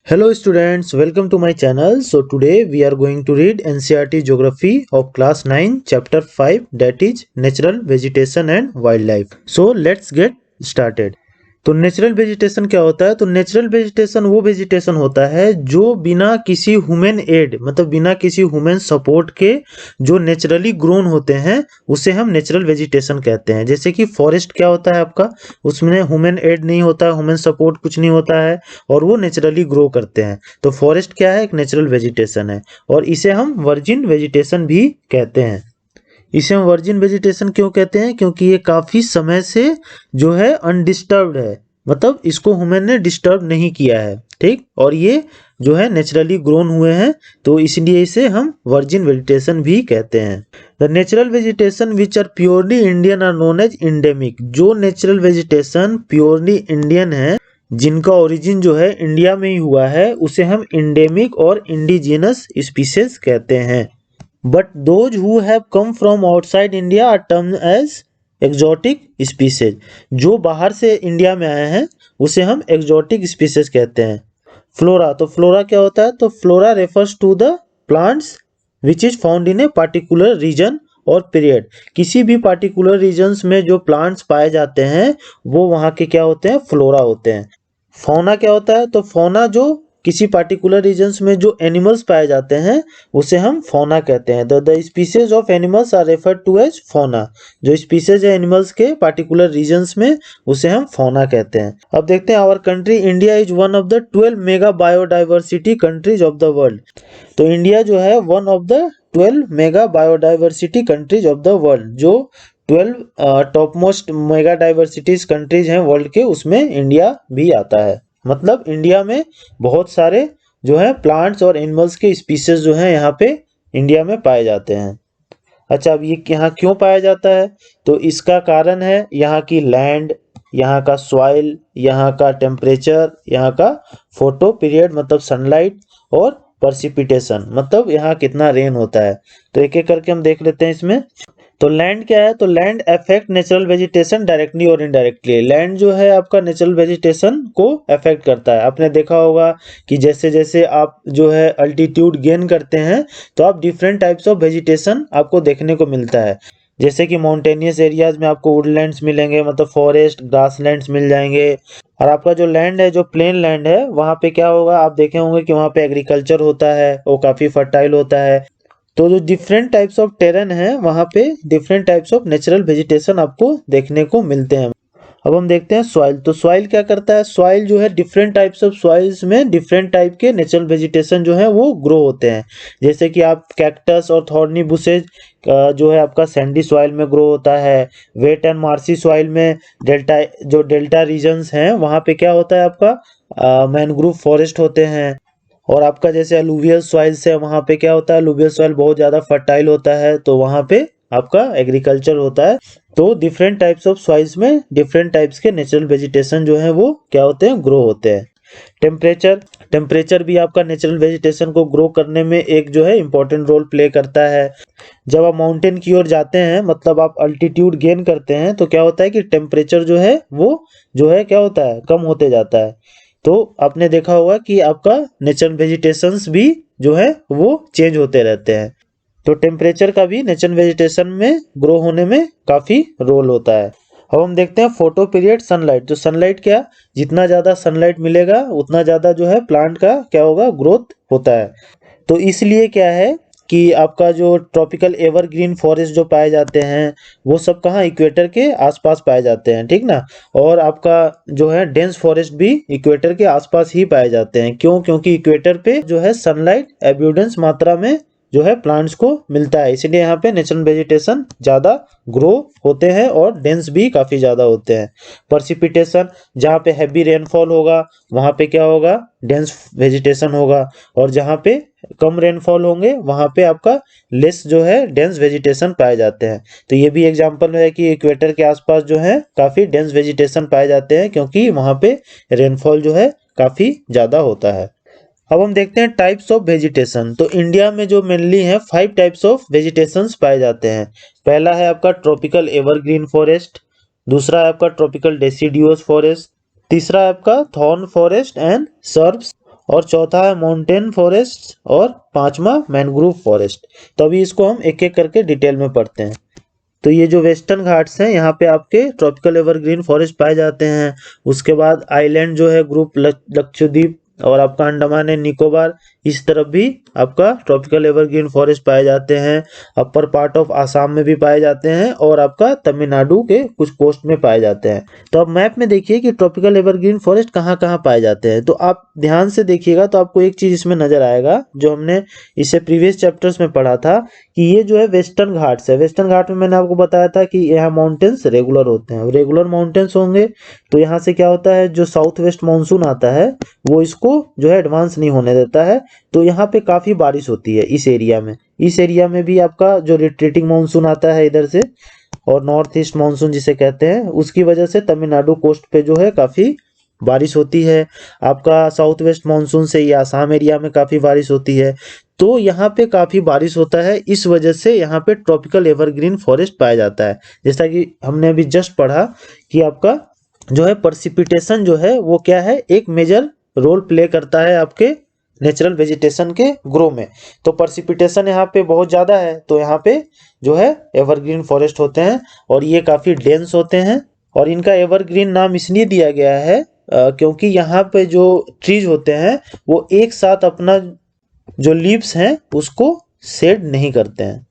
Hello students, welcome to my channel. So today we are going to read NCERT Geography of class 9 chapter 5, that is Natural Vegetation and Wildlife. So let's get started. तो natural vegetation क्या होता है? तो natural vegetation वो vegetation होता है जो बिना किसी ह्यूमन एड मतलब बिना किसी ह्यूमन सपोर्ट के जो नेचुरली ग्रोन होते हैं उसे हम नेचुरल वेजिटेशन कहते हैं। जैसे कि फॉरेस्ट क्या होता है आपका, उसमें ह्यूमन एड नहीं होता है, ह्यूमन सपोर्ट कुछ नहीं होता है और वो नेचुरली ग्रो करते हैं। तो फॉरेस्ट क्या है? एक नेचुरल वेजिटेशन है और इसे हम वर्जिन वेजिटेशन भी कहते हैं। इसे हम वर्जिन वेजिटेशन क्यों कहते हैं? क्योंकि ये काफ़ी समय से जो है अनडिस्टर्ब्ड है, मतलब इसको ह्यूमन ने डिस्टर्ब नहीं किया है, ठीक। और ये जो है नेचुरली ग्रोन हुए हैं, तो इसलिए इसे हम वर्जिन वेजिटेशन भी कहते हैं। The natural vegetation which are purely Indian are known as endemic. जो नेचुरल वेजिटेशन प्योरली इंडियन है, जिनका ओरिजिन जो है इंडिया में ही हुआ है, उसे हम इंडेमिक और इंडिजिनस स्पीसीज कहते हैं। But those who have come from outside India are termed as exotic species. जो बाहर से इंडिया में आए हैं उसे हम एक्सोटिक स्पीसीज कहते हैं। फ्लोरा, तो फ्लोरा क्या होता है? तो flora refers to the plants which is found in a particular region और पीरियड। किसी भी पार्टिकुलर रीजन्स में जो प्लांट्स पाए जाते हैं वो वहाँ के क्या होते हैं? फ्लोरा होते हैं। फौना क्या होता है? तो फौना जो किसी पार्टिकुलर रीजन्स में जो एनिमल्स पाए जाते हैं उसे हम फौना कहते हैं। The species of animals are referred to as fauna. जो स्पीसीज है एनिमल्स के पार्टिकुलर रीजन्स में उसे हम फौना कहते हैं। अब देखते हैं, our country India is one of the 12 mega biodiversity countries of the world. तो इंडिया जो है one of the 12 mega biodiversity countries of the world, जो 12 top most mega diversities countries हैं वर्ल्ड के, उसमें इंडिया भी आता है। मतलब इंडिया में बहुत सारे जो है प्लांट्स और एनिमल्स के स्पीसीज जो है यहाँ पे इंडिया में पाए जाते हैं। अच्छा, अब ये यहाँ क्यों पाया जाता है? तो इसका कारण है यहाँ की लैंड, यहाँ का सॉइल, यहाँ का टेम्परेचर, यहाँ का फोटो पीरियड मतलब सनलाइट, और पर्सिपिटेशन मतलब यहाँ कितना रेन होता है। तो एक एक करके हम देख लेते हैं इसमें। तो लैंड क्या है? तो land affect natural vegetation directly और इनडायरेक्टली। लैंड जो है आपका नेचुरल वेजिटेशन को अफेक्ट करता है। आपने देखा होगा कि जैसे जैसे आप जो है अल्टीट्यूड गेन करते हैं तो आप डिफरेंट टाइप्स ऑफ वेजिटेशन आपको देखने को मिलता है। जैसे कि माउंटेनियस एरियाज में आपको वुडलैंड्स मिलेंगे, मतलब फॉरेस्ट ग्रासलैंड्स मिल जाएंगे। और आपका जो लैंड है, जो प्लेन लैंड है, वहाँ पे क्या होगा, आप देखे होंगे कि वहाँ पे एग्रीकल्चर होता है, वो काफ़ी फर्टाइल होता है। तो जो डिफरेंट टाइप्स ऑफ टेरेन है वहाँ पे different types of natural vegetation आपको देखने को मिलते हैं। अब हम देखते हैं सॉइल। तो सॉइल क्या करता है? सॉइल जो है डिफरेंट टाइप्स ऑफ सॉइल्स में डिफरेंट टाइप के नेचुरल वेजिटेशन जो है वो ग्रो होते हैं। जैसे कि आप कैक्टस और थॉर्नी बुशेज जो है आपका सैंडी सॉइल में ग्रो होता है। वेट एंड मार्सी सॉइल में डेल्टा रीजन्स हैं वहाँ पे क्या होता है आपका मैनग्रोव फॉरेस्ट होते हैं। और आपका जैसे अलूवियल सॉइल्स है वहाँ पे क्या होता है? अलूवियल सॉइल बहुत ज़्यादा फर्टाइल होता है, तो वहाँ पे आपका एग्रीकल्चर होता है। तो डिफरेंट टाइप्स ऑफ सॉइल्स में डिफरेंट टाइप्स के नेचुरल वेजिटेशन जो है वो क्या होते हैं? ग्रो होते हैं। टेम्परेचर भी आपका नेचुरल वेजिटेशन को ग्रो करने में एक जो है इंपॉर्टेंट रोल प्ले करता है। जब आप माउंटेन की ओर जाते हैं, मतलब आप अल्टीट्यूड गेन करते हैं, तो क्या होता है कि टेम्परेचर जो है वो जो है क्या होता है? कम होते जाता है। तो आपने देखा होगा कि आपका नेचुरल वेजिटेशंस भी जो है वो चेंज होते रहते हैं। तो टेम्परेचर का भी नेचुरल वेजिटेशन में ग्रो होने में काफ़ी रोल होता है। अब हम देखते हैं फोटो पीरियड सनलाइट। तो सनलाइट क्या, जितना ज़्यादा सनलाइट मिलेगा उतना ज़्यादा जो है प्लांट का क्या होगा? ग्रोथ होता है। तो इसलिए क्या है कि आपका जो ट्रॉपिकल एवरग्रीन फॉरेस्ट जो पाए जाते हैं वो सब कहाँ? इक्वेटर के आसपास पाए जाते हैं, ठीक ना। और आपका जो है डेंस फॉरेस्ट भी इक्वेटर के आसपास ही पाए जाते हैं। क्यों? क्योंकि इक्वेटर पे जो है सनलाइट एब्यूडेंस मात्रा में जो है प्लांट्स को मिलता है, इसलिए यहाँ पे नेचुरल वेजिटेशन ज़्यादा ग्रो होते हैं और डेंस भी काफ़ी ज़्यादा होते हैं। पर्सिपिटेशन, जहाँ पे हैवी रेनफॉल होगा वहाँ पे क्या होगा? डेंस वेजिटेशन होगा, और जहाँ पे कम रेनफॉल होंगे वहाँ पे आपका लेस जो है डेंस वेजिटेशन पाए जाते हैं। तो ये भी एग्जांपल है कि इक्वेटर के आसपास जो है काफ़ी डेंस वेजिटेशन पाए जाते हैं, क्योंकि वहाँ पे रेनफॉल जो है काफ़ी ज़्यादा होता है। अब हम देखते हैं टाइप्स ऑफ वेजिटेशन। तो इंडिया में जो मेनली है 5 टाइप्स ऑफ वेजिटेशंस पाए जाते हैं। पहला है आपका ट्रॉपिकल एवरग्रीन फॉरेस्ट, दूसरा है आपका ट्रॉपिकल डेसिडियोस फॉरेस्ट, तीसरा है आपका थॉर्न फॉरेस्ट एंड सर्ब्स, और चौथा है माउंटेन फॉरेस्ट और पांचवा मैंग्रोव फॉरेस्ट। तो अभी इसको हम एक एक करके डिटेल में पढ़ते हैं। तो ये जो वेस्टर्न घाट्स हैं यहाँ पे आपके ट्रॉपिकल एवरग्रीन फॉरेस्ट पाए जाते हैं। उसके बाद आइलैंड जो है ग्रुप लक्षद्वीप और आपका अंडमान एंड निकोबार, इस तरफ भी आपका ट्रॉपिकल एवरग्रीन फॉरेस्ट पाए जाते हैं। अपर पार्ट ऑफ आसाम में भी पाए जाते हैं और आपका तमिलनाडु के कुछ कोस्ट में पाए जाते हैं। तो अब मैप में देखिए कि ट्रॉपिकल एवरग्रीन फॉरेस्ट कहाँ कहाँ पाए जाते हैं। तो आप ध्यान से देखिएगा तो आपको एक चीज इसमें नजर आएगा जो हमने इससे प्रीवियस चैप्टर्स में पढ़ा था कि ये जो है वेस्टर्न घाट्स है। वेस्टर्न घाट में मैंने आपको बताया था कि यहाँ माउंटेन्स रेगुलर होते हैं, रेगुलर माउंटेन्स होंगे तो यहाँ से क्या होता है, जो साउथ वेस्ट मानसून आता है वो इसको जो है एडवांस नहीं होने देता है। तो यहाँ पे काफी बारिश होती है इस एरिया में। इस एरिया में भी आपका जो रिट्रीटिंग मानसून आता है इधर से और नॉर्थ ईस्ट मानसून जिसे कहते हैं, उसकी वजह से तमिलनाडु कोस्ट पे जो है काफी बारिश होती है। आपका साउथ वेस्ट मानसून से ये आसाम एरिया में काफी बारिश होती है। तो यहाँ पे काफी बारिश होता है, इस वजह से यहाँ पे ट्रॉपिकल एवरग्रीन फॉरेस्ट पाया जाता है। जैसा कि हमने अभी जस्ट पढ़ा कि आपका जो है पर्सिपिटेशन जो है वो क्या है, एक मेजर रोल प्ले करता है आपके नेचुरल वेजिटेशन के ग्रो में। तो पर्सिपिटेशन यहाँ पे बहुत ज़्यादा है तो यहाँ पे जो है एवरग्रीन फॉरेस्ट होते हैं और ये काफ़ी डेंस होते हैं। और इनका एवरग्रीन नाम इसलिए दिया गया है क्योंकि यहाँ पे जो ट्रीज होते हैं वो एक साथ अपना जो लीव्स हैं उसको शेड नहीं करते हैं,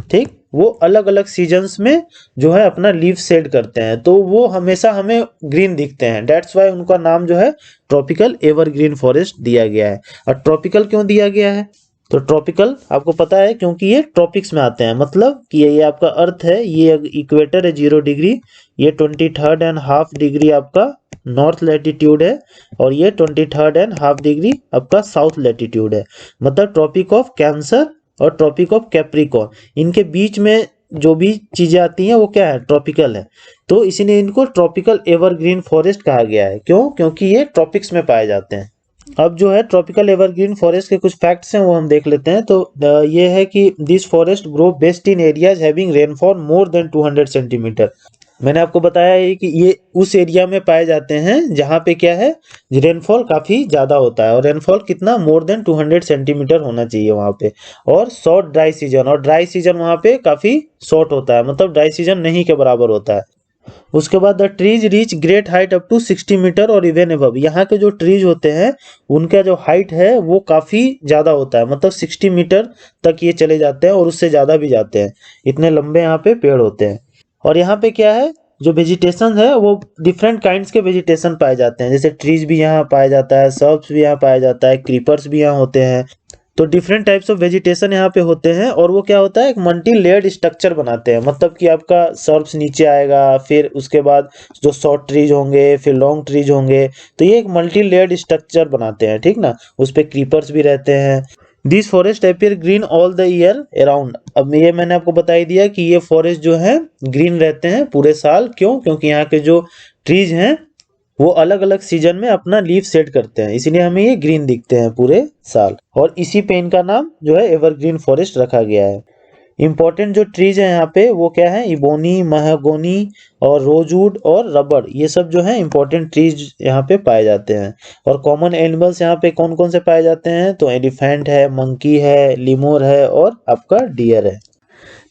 ठीक, वो अलग अलग सीजन्स में जो है अपना लीव शेड करते हैं, तो वो हमेशा हमें ग्रीन दिखते हैं। डेट्स वाई उनका नाम जो है ट्रॉपिकल एवरग्रीन फॉरेस्ट दिया गया है। और ट्रॉपिकल क्यों दिया गया है, तो ट्रॉपिकल आपको पता है क्योंकि ये ट्रॉपिक्स में आते हैं, मतलब कि ये आपका अर्थ है, ये इक्वेटर है 0 डिग्री, ये 23.5 डिग्री आपका नॉर्थ लैटिट्यूड है और ये 23.5 डिग्री आपका साउथ लैटिट्यूड है। मतलब ट्रॉपिक ऑफ कैंसर और ट्रॉपिक ऑफ कैप्रिकॉर्न, इनके बीच में जो भी चीजें आती हैं वो क्या है, ट्रॉपिकल है। तो इसीलिए इनको ट्रॉपिकल एवरग्रीन फॉरेस्ट कहा गया है। क्यों, क्योंकि ये ट्रॉपिक्स में पाए जाते हैं। अब जो है ट्रॉपिकल एवरग्रीन फॉरेस्ट के कुछ फैक्ट्स हैं वो हम देख लेते हैं। तो ये है कि this forest grow best in areas having rainfall more then 200 centimetre. मैंने आपको बताया है कि ये उस एरिया में पाए जाते हैं जहाँ पे क्या है, रेनफॉल काफ़ी ज़्यादा होता है। और रेनफॉल कितना, मोर देन 200 सेंटीमीटर होना चाहिए वहाँ पे। और शॉर्ट ड्राई सीजन, और ड्राई सीजन वहाँ पे काफ़ी शॉर्ट होता है, मतलब ड्राई सीजन नहीं के बराबर होता है। उसके बाद the trees reach great height up to 60 metre और इवन अबव। यहाँ के जो ट्रीज होते हैं उनका जो हाइट है वो काफ़ी ज़्यादा होता है, मतलब 60 मीटर तक ये चले जाते हैं और उससे ज़्यादा भी जाते हैं, इतने लंबे यहाँ पे पेड़ होते हैं। और यहाँ पे क्या है, जो वेजिटेशन है वो डिफरेंट काइंड्स के वेजिटेशन पाए जाते हैं, जैसे ट्रीज भी यहाँ पाया जाता है, सर्ब्स भी यहाँ पाया जाता है, क्रीपर्स भी यहाँ होते हैं। तो डिफरेंट टाइप्स ऑफ वेजिटेशन यहाँ पे होते हैं और वो क्या होता है, एक मल्टी लेयर्ड स्ट्रक्चर बनाते हैं। मतलब कि आपका सर्ब्स नीचे आएगा, फिर उसके बाद जो शॉर्ट ट्रीज होंगे, फिर लॉन्ग ट्रीज होंगे, तो ये एक मल्टी लेयर्ड स्ट्रक्चर बनाते हैं, ठीक ना। उस पर क्रीपर्स भी रहते हैं। This forest appear green all the year around. अब ये मैंने आपको बता ही दिया कि ये फॉरेस्ट जो है ग्रीन रहते हैं पूरे साल। क्यों, क्योंकि यहाँ के जो ट्रीज हैं वो अलग अलग सीजन में अपना लीफ सेट करते हैं, इसीलिए हमें ये ग्रीन दिखते हैं पूरे साल। और इसी पे इनका नाम जो है एवरग्रीन फॉरेस्ट रखा गया है। इंपॉर्टेंट जो ट्रीज है यहाँ पे वो क्या है, इबोनी, महगोनी और रोजवुड और रबर, ये सब जो है इंपॉर्टेंट ट्रीज यहाँ पे पाए जाते हैं। और कॉमन एनिमल्स यहाँ पे कौन कौन से पाए जाते हैं, तो एलिफेंट है, मंकी है, लिमोर है और आपका डियर है।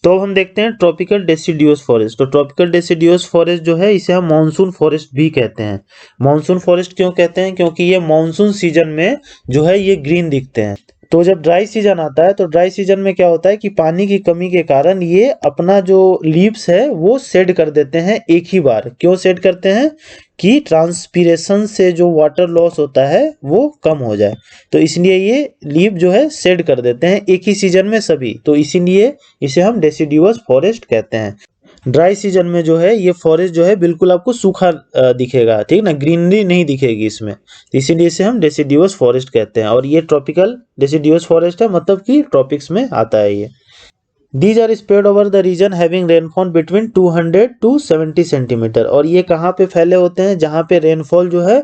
तो हम देखते हैं ट्रॉपिकल डेसिडियोस फॉरेस्ट। तो ट्रॉपिकल डेसिडियोस फॉरेस्ट जो है इसे हम मानसून फॉरेस्ट भी कहते हैं। मानसून फॉरेस्ट क्यों कहते हैं, क्योंकि ये मानसून सीजन में जो है ये ग्रीन दिखते हैं। तो जब ड्राई सीजन आता है तो ड्राई सीजन में क्या होता है कि पानी की कमी के कारण ये अपना जो लीव्स है वो शेड कर देते हैं एक ही बार। क्यों शेड करते हैं, कि ट्रांसपीरेशन से जो वाटर लॉस होता है वो कम हो जाए, तो इसलिए ये लीव जो है शेड कर देते हैं एक ही सीजन में सभी, तो इसीलिए इसे हम डेसिडियस फॉरेस्ट कहते हैं। ड्राई सीजन में जो है ये फॉरेस्ट जो है बिल्कुल आपको सूखा दिखेगा, ठीक ना, ग्रीनरी नहीं दिखेगी इसमें, तो इसीलिए इसे हम डेसिडियस फॉरेस्ट कहते हैं। और ये ट्रॉपिकल डेसिडियस फॉरेस्ट है, मतलब कि ट्रॉपिक्स में आता है ये। These are spread over the region having rainfall between 200 to 70 centimetre. और ये कहाँ पे फैले होते हैं, जहाँ पे रेनफॉल जो है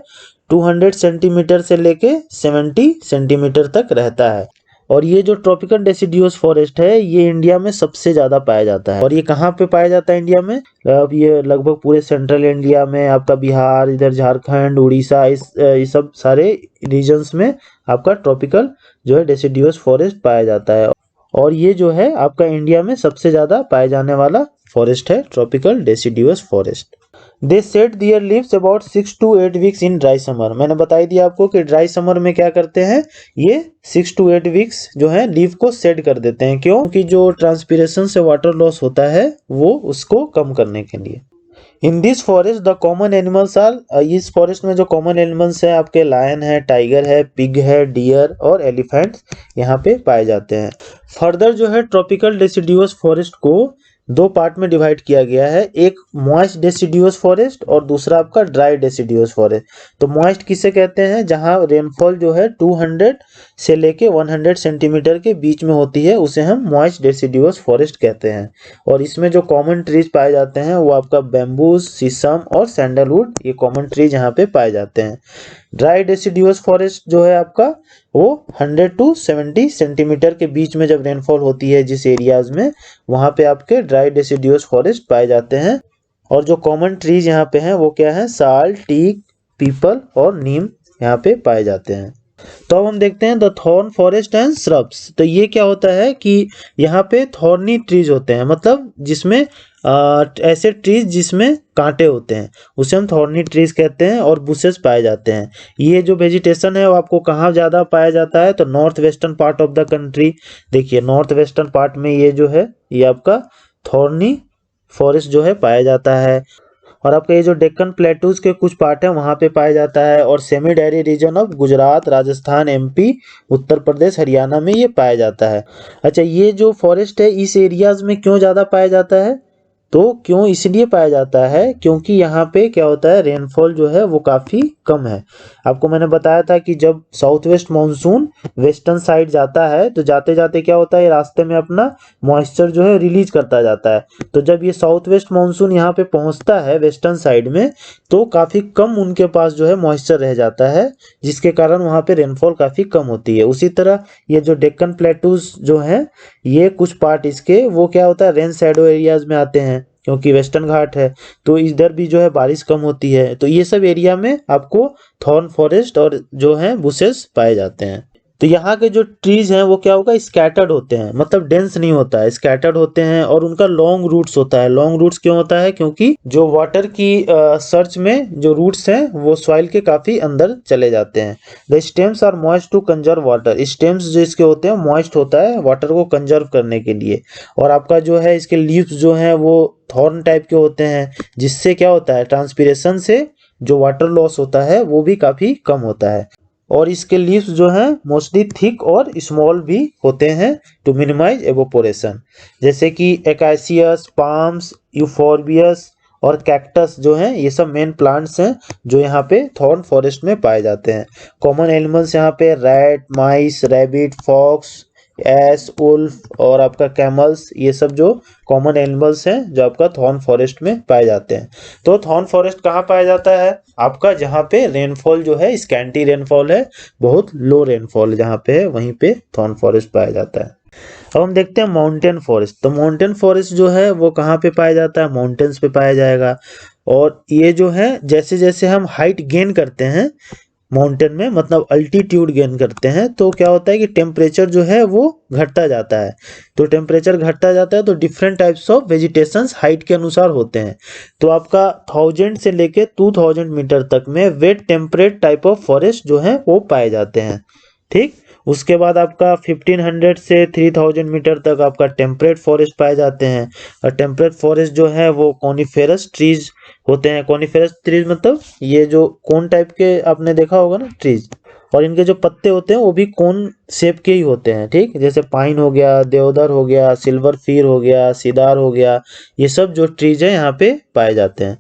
200 सेंटीमीटर से लेके 70 सेंटीमीटर तक रहता है। और ये जो ट्रॉपिकल डेसिडियस फॉरेस्ट है ये इंडिया में सबसे ज़्यादा पाया जाता है। और ये कहाँ पे पाया जाता है इंडिया में, अब ये लगभग पूरे सेंट्रल इंडिया में, आपका बिहार, इधर झारखंड, उड़ीसा, इस सब सारे रीजन्स में आपका ट्रॉपिकल जो है डेसिडियस फॉरेस्ट पाया जाता है। और ये जो है आपका इंडिया में सबसे ज़्यादा पाए जाने वाला फॉरेस्ट है, tropical deciduous forest. They shed their leaves about 6 to 8 weeks in dry summer. मैंने बताई दिया आपको कि ड्राई समर में क्या करते हैं, ये 6 to 8 वीक्स जो है लीव को सेट कर देते हैं। क्यों? क्योंकि जो ट्रांसपीरेशन से वाटर लॉस होता है वो उसको कम करने के लिए। In this forest the common animals are, इस फॉरेस्ट में जो कॉमन एनिमल्स हैं आपके लायन है, टाइगर है, पिग है, डियर और एलिफेंट्स यहाँ पे पाए जाते हैं। फर्दर जो है ट्रॉपिकल डेसिडियस फॉरेस्ट को दो पार्ट में डिवाइड किया गया है, एक मॉइस्ट डेसिडियस फॉरेस्ट और दूसरा आपका ड्राई डेसिडियस फॉरेस्ट। तो मॉइस्ट किसे कहते हैं, जहां रेनफॉल जो है 200 से लेके 100 सेंटीमीटर के बीच में होती है, उसे हम मॉइस्ट डेसिडियस फॉरेस्ट कहते हैं। और इसमें जो कॉमन ट्रीज पाए जाते हैं वो आपका बैम्बूस, शीशम और सैंडलवुड, ये कॉमन ट्रीज यहाँ पे पाए जाते हैं। ड्राई डेसिडियस फॉरेस्ट जो है आपका वो 100 to 70 सेंटीमीटर के बीच में जब रेनफॉल होती है जिस एरियाज में, वहां पे आपके ड्राई डेसिडियस फॉरेस्ट पाए जाते हैं। और जो कॉमन ट्रीज यहाँ पे हैं वो क्या है, साल, टीक, पीपल और नीम यहाँ पे पाए जाते हैं। तो अब हम देखते हैं the thorn forest and shrubs. तो ये क्या होता है कि यहाँ पे थॉर्नी ट्रीज होते हैं, मतलब जिसमें ऐसे ट्रीज जिसमें कांटे होते हैं उसे हम थॉर्नी ट्रीज कहते हैं, और बुशेस पाए जाते हैं। ये जो वेजिटेशन है वो आपको कहाँ ज़्यादा पाया जाता है, तो north western part of the country. देखिए नॉर्थ वेस्टर्न पार्ट में ये जो है ये आपका थॉर्नी फॉरेस्ट जो है पाया जाता है। और आपका ये जो डेक्कन प्लेटूज के कुछ पार्ट है वहाँ पे पाया जाता है, और सेमी डेरी region of Gujarat, Rajasthan, MP, Uttar Pradesh, Haryana में ये पाया जाता है। अच्छा, ये जो फॉरेस्ट है इस एरियाज में क्यों ज़्यादा पाया जाता है, तो क्यों इसलिए पाया जाता है क्योंकि यहाँ पे क्या होता है, रेनफॉल जो है वो काफ़ी कम है। आपको मैंने बताया था कि जब south west monsoon western side जाता है तो जाते जाते क्या होता है, रास्ते में अपना मॉइस्चर जो है रिलीज करता जाता है। तो जब ये साउथ वेस्ट मानसून यहाँ पे पहुँचता है वेस्टर्न साइड में, तो काफ़ी कम उनके पास जो है मॉइस्चर रह जाता है, जिसके कारण वहाँ पे रेनफॉल काफ़ी कम होती है। उसी तरह ये जो डेक्कन प्लेटूज जो है, ये कुछ पार्ट इसके वो क्या होता है, रेन शैडो एरियाज में आते हैं, क्योंकि वेस्टर्न घाट है तो इधर भी जो है बारिश कम होती है। तो ये सब एरिया में आपको थॉर्न फॉरेस्ट और जो है बुशेस पाए जाते हैं। तो यहाँ के जो ट्रीज हैं वो क्या होगा, स्कैटर्ड होते हैं, मतलब डेंस नहीं होता है, स्कैटर्ड होते हैं, और उनका लॉन्ग रूट्स होता है। लॉन्ग रूट्स क्यों होता है, क्योंकि जो वाटर की सर्च में जो रूट्स हैं वो सॉइल के काफी अंदर चले जाते हैं। The stems are moist to conserve water. Stems जो इसके होते हैं मॉइस्ट होता है वाटर को कंजर्व करने के लिए। और आपका जो है इसके लीव्स जो हैं वो थॉर्न टाइप के होते हैं, जिससे क्या होता है, ट्रांसपीरेशन से जो वाटर लॉस होता है वो भी काफी कम होता है। और इसके लीव्स जो हैं मोस्टली थिक और स्मॉल भी होते हैं टू मिनिमाइज एवोपोरेशन। जैसे कि एकासियस, पाम्स, यूफोर्बियस और कैक्टस जो हैं ये सब मेन प्लांट्स हैं जो यहाँ पे थॉर्न फॉरेस्ट में पाए जाते हैं। कॉमन एनिमल्स यहाँ पे रैट, माइस, रैबिट, फॉक्स, एस, उल्फ और आपका कैमल्स, ये सब जो कॉमन एनिमल्स हैं जो आपका थॉर्न फॉरेस्ट में पाए जाते हैं। तो थॉर्न फॉरेस्ट कहाँ पाया जाता है, आपका जहाँ पे रेनफॉल जो है स्कैंटी रेनफॉल है, बहुत लो रेनफॉल जहाँ पे है वहीं पे थॉर्न फॉरेस्ट पाया जाता है। अब हम देखते हैं माउंटेन फॉरेस्ट। तो माउंटेन फॉरेस्ट जो है वो कहाँ पे पाया जाता है, माउंटेन्स पे पाया जाएगा। और ये जो है जैसे जैसे हम हाइट गेन करते हैं माउंटेन में, मतलब अल्टीट्यूड गेन करते हैं, तो क्या होता है कि टेम्परेचर जो है वो घटता जाता है। तो टेम्परेचर घटता जाता है तो different types of vegetations height के अनुसार होते हैं। तो आपका 1000 से लेके 2000 मीटर तक में wet temperate type of forest जो है वो पाए जाते हैं। ठीक, उसके बाद आपका 1500 से 3000 मीटर तक आपका टेम्परेट फॉरेस्ट पाए जाते हैं। और टेम्परेट फॉरेस्ट जो है वो कॉनिफेरस ट्रीज होते हैं। कॉनिफेरस ट्रीज मतलब ये जो कोन टाइप के आपने देखा होगा ना ट्रीज, और इनके जो पत्ते होते हैं वो भी कोन शेप के ही होते हैं। ठीक, जैसे पाइन हो गया, देवदार हो गया, सिल्वर फीर हो गया, सीदार हो गया, ये सब जो ट्रीज है यहाँ पे पाए जाते हैं।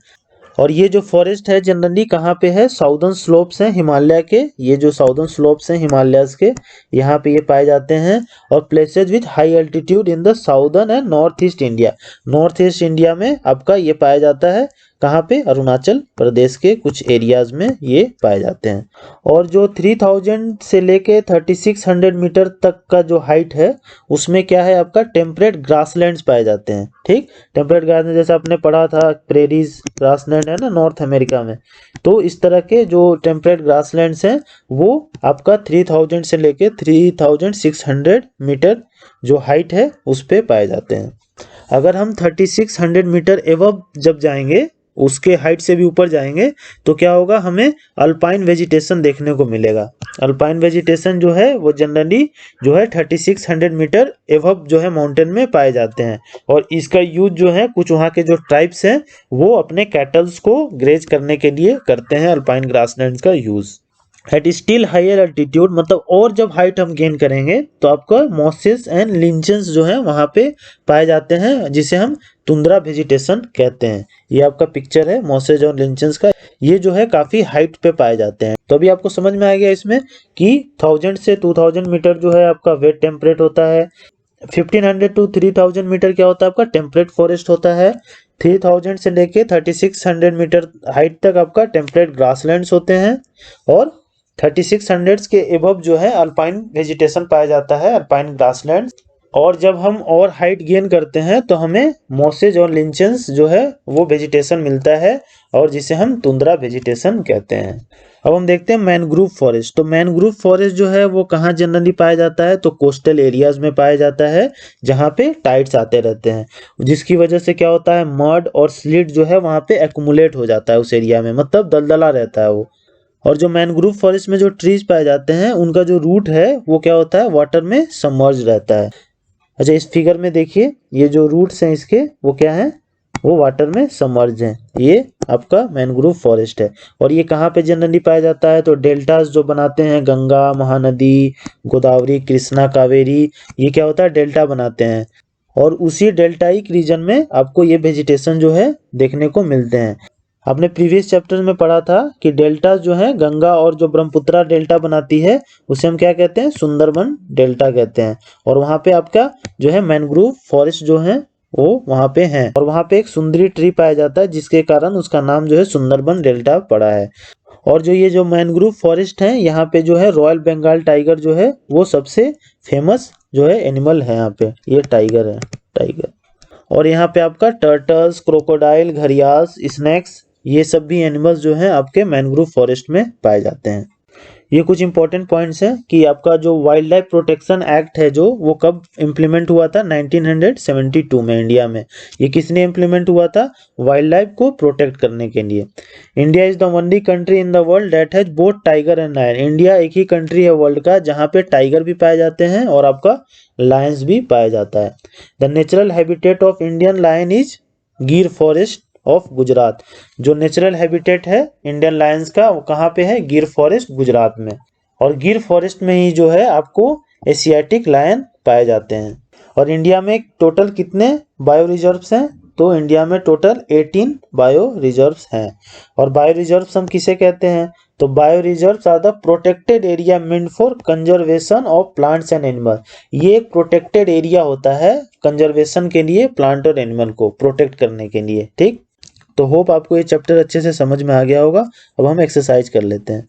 और ये जो फॉरेस्ट है जनरली कहाँ पे है, साउदर्न स्लोप्स हैं हिमालय के, ये जो साउदर्न स्लोप्स हैं हिमालयस के, यहाँ पे ये पाए जाते हैं। और places with high altitude in the southern and north east India, north east India में आपका ये पाया जाता है। कहाँ पे, अरुणाचल प्रदेश के कुछ एरियाज में ये पाए जाते हैं। और जो 3000 से लेके 3600 मीटर तक का जो हाइट है उसमें क्या है आपका, टेम्परेट ग्रासलैंड्स पाए जाते हैं। ठीक, टेम्परेट ग्रासलैंड जैसे आपने पढ़ा था प्रेरीज ग्रासलैंड है ना नॉर्थ अमेरिका में, तो इस तरह के जो टेम्परेट ग्रासलैंड्स हैं वो आपका 3000 से लेके 3600 मीटर जो हाइट है उस पे पाए जाते हैं। अगर हम 3600 मीटर एवब जब जाएंगे, उसके हाइट से भी ऊपर जाएंगे, तो क्या होगा, हमें अल्पाइन वेजिटेशन देखने को मिलेगा। अल्पाइन वेजिटेशन जो है वो जनरली जो है 3600 मीटर एवब जो है माउंटेन में पाए जाते हैं। और इसका यूज जो है कुछ वहाँ के जो ट्राइब्स हैं वो अपने कैटल्स को ग्रेज करने के लिए करते हैं, अल्पाइन ग्रासलैंड्स का use. At still higher altitude, मतलब और जब हाइट हम गेन करेंगे तो आपका मॉसेस एंड लिंचन्स जो है वहाँ पे पाए जाते हैं, जिसे हम तुंद्रा वेजिटेशन कहते हैं। ये आपका पिक्चर है मॉसेस और लिंचन्स का, ये जो है काफी हाइट पे पाए जाते हैं। तो अभी आपको समझ में आ गया इसमें कि 1000 से 2000 मीटर जो है आपका वेट टेम्परेट होता है, 1500 टू 3000 मीटर क्या होता है आपका टेम्परेट फॉरेस्ट होता है, 3000 से लेके 3600 मीटर हाइट तक आपका टेम्परेट ग्रासलैंड्स होते हैं, और 3600 के एबव जो है अल्पाइन वेजिटेशन पाया जाता है, अल्पाइन ग्रासलैंड। और जब हम और हाइट गेन करते हैं तो हमें मॉसेज और लिंचन्स जो है वो वेजिटेशन मिलता है, और जिसे हम तुंद्रा वेजिटेशन कहते हैं। अब हम देखते हैं मैनग्रूव फॉरेस्ट। तो मैनग्रूव फॉरेस्ट जो है वो कहाँ जनरली पाया जाता है, तो कोस्टल एरियाज में पाया जाता है, जहाँ पे टाइड्स आते रहते हैं, जिसकी वजह से क्या होता है, मड और स्लिट जो है वहाँ पे एक्यूमुलेट हो जाता है उस एरिया में, मतलब दलदला रहता है वो। और जो मैनग्रूव फॉरेस्ट में जो ट्रीज पाए जाते हैं उनका जो रूट है वो क्या होता है, वाटर में सबमर्ज रहता है। अच्छा, इस फिगर में देखिए ये जो रूट्स हैं इसके वो क्या है, वो वाटर में सबमर्ज हैं। ये आपका मैनग्रूव फॉरेस्ट है। और ये कहाँ पे जनरली पाया जाता है, तो डेल्टास जो बनाते हैं, गंगा, महानदी, गोदावरी, कृष्णा, कावेरी, ये क्या होता है, डेल्टा बनाते हैं, और उसी डेल्टाइक रीजन में आपको ये वेजिटेशन जो है देखने को मिलते हैं। आपने प्रीवियस चैप्टर में पढ़ा था कि डेल्टा जो है गंगा और जो ब्रह्मपुत्रा डेल्टा बनाती है उसे हम क्या कहते हैं, सुंदरबन डेल्टा कहते हैं। और वहाँ पे आपका जो है मैनग्रूव फॉरेस्ट जो है वो वहाँ पे हैं, और वहाँ पे एक सुंदरी ट्री पाया जाता है जिसके कारण उसका नाम जो है सुंदरबन डेल्टा पड़ा है। और जो ये जो मैनग्रूव फॉरेस्ट है यहाँ पे जो है रॉयल बंगाल टाइगर जो है वो सबसे फेमस जो है एनिमल है। यहाँ पे ये टाइगर है, टाइगर। और यहाँ पे आपका टर्टल्स, क्रोकोडाइल, घड़ियाल, स्नेक्स, ये सब भी एनिमल्स जो हैं आपके मैनग्रूव फॉरेस्ट में पाए जाते हैं। ये कुछ इंपॉर्टेंट पॉइंट्स हैं कि आपका जो वाइल्ड लाइफ प्रोटेक्शन एक्ट है जो वो कब इम्प्लीमेंट हुआ था, 1972 में इंडिया में। ये किसने इम्प्लीमेंट हुआ था, वाइल्ड लाइफ को प्रोटेक्ट करने के लिए। India is the only country in the world that has both tiger and lion. India एक ही कंट्री है वर्ल्ड का जहाँ पे टाइगर भी पाए जाते हैं और आपका लायंस भी पाया जाता है। The natural habitat of Indian lion is Gir forest of Gujarat. जो नेचुरल हैबिटेट है इंडियन लायंस का वो कहाँ पे है, गिर फॉरेस्ट गुजरात में। और गिर फॉरेस्ट में ही जो है आपको एशियाटिक लायन पाए जाते हैं। और इंडिया में टोटल कितने बायो रिजर्व्स हैं, तो इंडिया में टोटल 18 बायो रिजर्व्स हैं। और बायो रिजर्व्स हम किसे कहते हैं, तो bio reserves are the protected area meant for conservation of plants and animal. ये एक प्रोटेक्टेड एरिया होता है कंजर्वेशन के लिए, प्लांट और एनिमल को प्रोटेक्ट करने के लिए। ठीक, तो होप आपको ये चैप्टर अच्छे से समझ में आ गया होगा। अब हम एक्सरसाइज कर लेते हैं।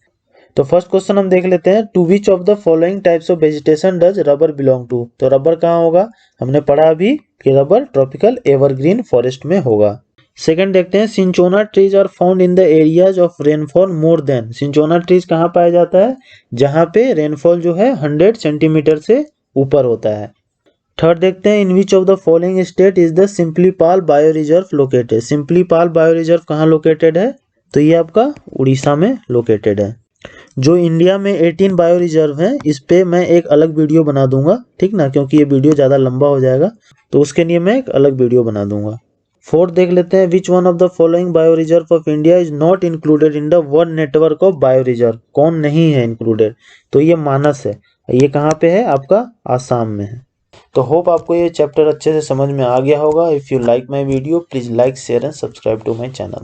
तो फर्स्ट क्वेश्चन हम देख लेते हैं, to which of the following types of vegetation does rubber belong to. तो रबर कहाँ होगा, हमने पढ़ा अभी कि रबर ट्रॉपिकल एवरग्रीन फॉरेस्ट में होगा। सेकंड देखते हैं, cinchona trees are found in the areas of rainfall more than. Cinchona trees कहाँ पाया जाता है, जहाँ पे रेनफॉल जो है 100 सेंटीमीटर से ऊपर होता है। थर्ड देखते हैं, in which of the following state is the Similipal bio reserve located. Similipal bio reserve कहाँ लोकेटेड है, तो ये आपका उड़ीसा में लोकेटेड है। जो इंडिया में 18 बायो रिजर्व हैं इस पे मैं एक अलग वीडियो बना दूंगा, ठीक ना, क्योंकि ये वीडियो ज़्यादा लंबा हो जाएगा, तो उसके लिए मैं एक अलग वीडियो बना दूंगा। फोर्थ देख लेते हैं, which one of the following bio reserve of India is not included in the world network of bio reserve. कौन नहीं है इंक्लूडेड, तो ये मानस है। ये कहाँ पे है, आपका आसाम में है। तो होप आपको ये चैप्टर अच्छे से समझ में आ गया होगा। If you like my video please like, share and subscribe to my channel.